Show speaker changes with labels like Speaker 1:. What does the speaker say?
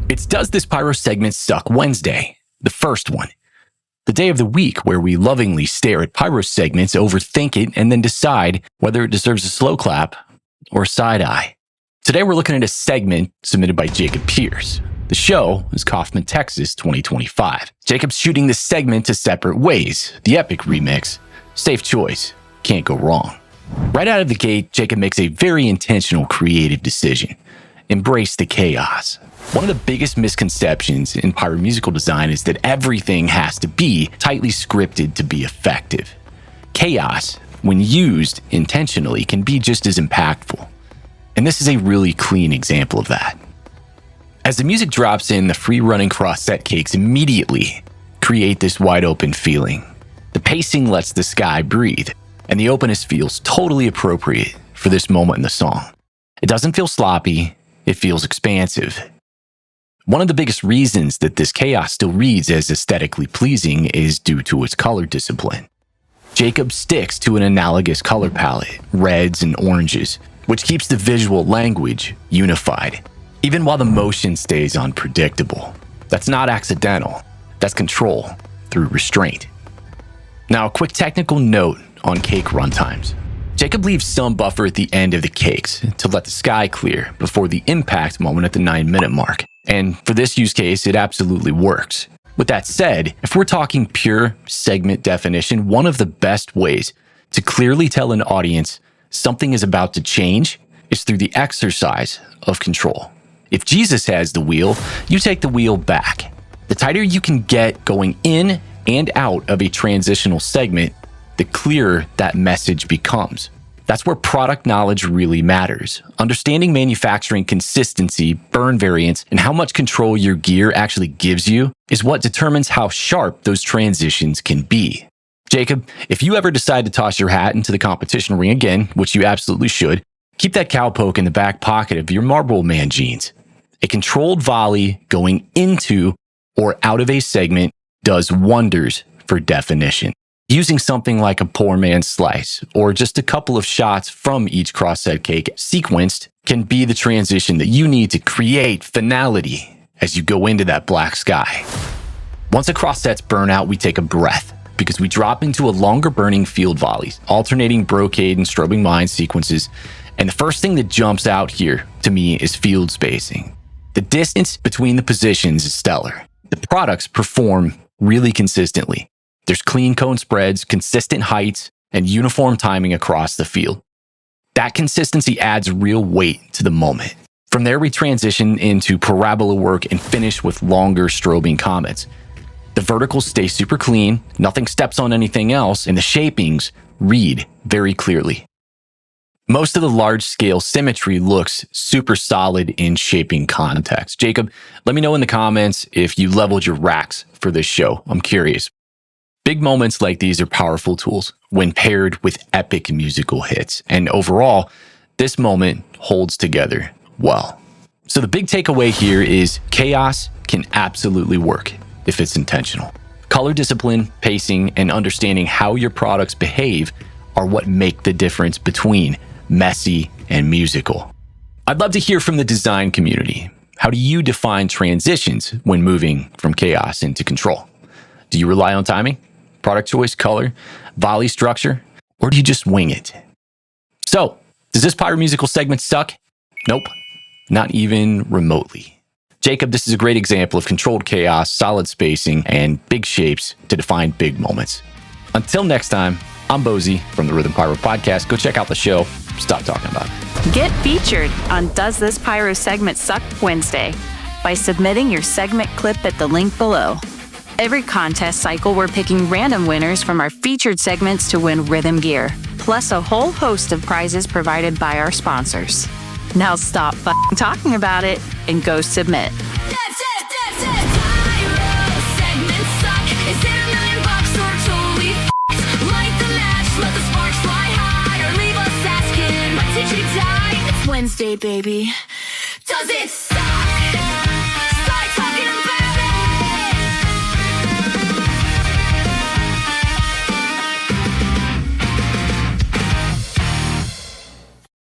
Speaker 1: It's Does This Pyro Segment Suck Wednesday, the first one. The day of the week where we lovingly stare at pyro segments, overthink it, and then decide whether it deserves a slow clap or a side eye. Today we're looking at a segment submitted by Jacob Pierce. The show is Kaufman, Texas, 2025. Jacob's shooting this segment to separate ways. The epic remix. Safe choice. Can't go wrong. Right out of the gate, Jacob makes a very intentional creative decision. Embrace the chaos. One of the biggest misconceptions in pyromusical design is that everything has to be tightly scripted to be effective. Chaos, when used intentionally, can be just as impactful. And this is a really clean example of that. As the music drops in, the free-running cross-set cakes immediately create this wide-open feeling. The pacing lets the sky breathe, and the openness feels totally appropriate for this moment in the song. It doesn't feel sloppy, it feels expansive. One of the biggest reasons that this chaos still reads as aesthetically pleasing is due to its color discipline. Jacob sticks to an analogous color palette, reds and oranges, which keeps the visual language unified, even while the motion stays unpredictable. That's not accidental, that's control through restraint. Now, a quick technical note on cake runtimes. Jacob leaves some buffer at the end of the cakes to let the sky clear before the impact moment at the 9-minute mark. And for this use case, it absolutely works. With that said, if we're talking pure segment definition, one of the best ways to clearly tell an audience something is about to change is through the exercise of control. If Jesus has the wheel, you take the wheel back. The tighter you can get going in and out of a transitional segment, the clearer that message becomes. That's where product knowledge really matters. Understanding manufacturing consistency, burn variance, and how much control your gear actually gives you is what determines how sharp those transitions can be. Jacob, if you ever decide to toss your hat into the competition ring again, which you absolutely should, keep that cowpoke in the back pocket of your Marlboro Man jeans. A controlled volley going into or out of a segment does wonders for definition. Using something like a poor man's slice or just a couple of shots from each cross-set cake sequenced can be the transition that you need to create finality as you go into that black sky. Once a cross-sets burn out, we take a breath because we drop into a longer burning field volleys, alternating brocade and strobing mine sequences. And the first thing that jumps out here to me is field spacing. The distance between the positions is stellar. The products perform really consistently. There's clean cone spreads, consistent heights, and uniform timing across the field. That consistency adds real weight to the moment. From there, we transition into parabola work and finish with longer strobing comets. The verticals stay super clean, nothing steps on anything else, and the shapings read very clearly. Most of the large-scale symmetry looks super solid in shaping context. Jacob, let me know in the comments if you leveled your racks for this show. I'm curious. Big moments like these are powerful tools when paired with epic musical hits. And overall, this moment holds together well. So the big takeaway here is chaos can absolutely work if it's intentional. Color discipline, pacing, and understanding how your products behave are what make the difference between messy and musical. I'd love to hear from the design community. How do you define transitions when moving from chaos into control? Do you rely on timing, product choice, color, volley structure, or do you just wing it? So, does this pyromusical segment suck? Nope, not even remotely. Jacob, this is a great example of controlled chaos, solid spacing, and big shapes to define big moments. Until next time, I'm Bozy from the Rhythm Pyro Podcast. Go check out the show. Stop talking about it.
Speaker 2: Get featured on Does This Pyro Segment Suck Wednesday by submitting your segment clip at the link below. Every contest cycle, we're picking random winners from our featured segments to win rhythm gear, plus a whole host of prizes provided by our sponsors. Now stop talking about it and go submit.
Speaker 3: That's it. Pyro segment suck. Is it $1 million or totally f***ed? Light the match, let the sparks fly high, or leave us asking, when did you die? It's Wednesday, baby. Does it suck?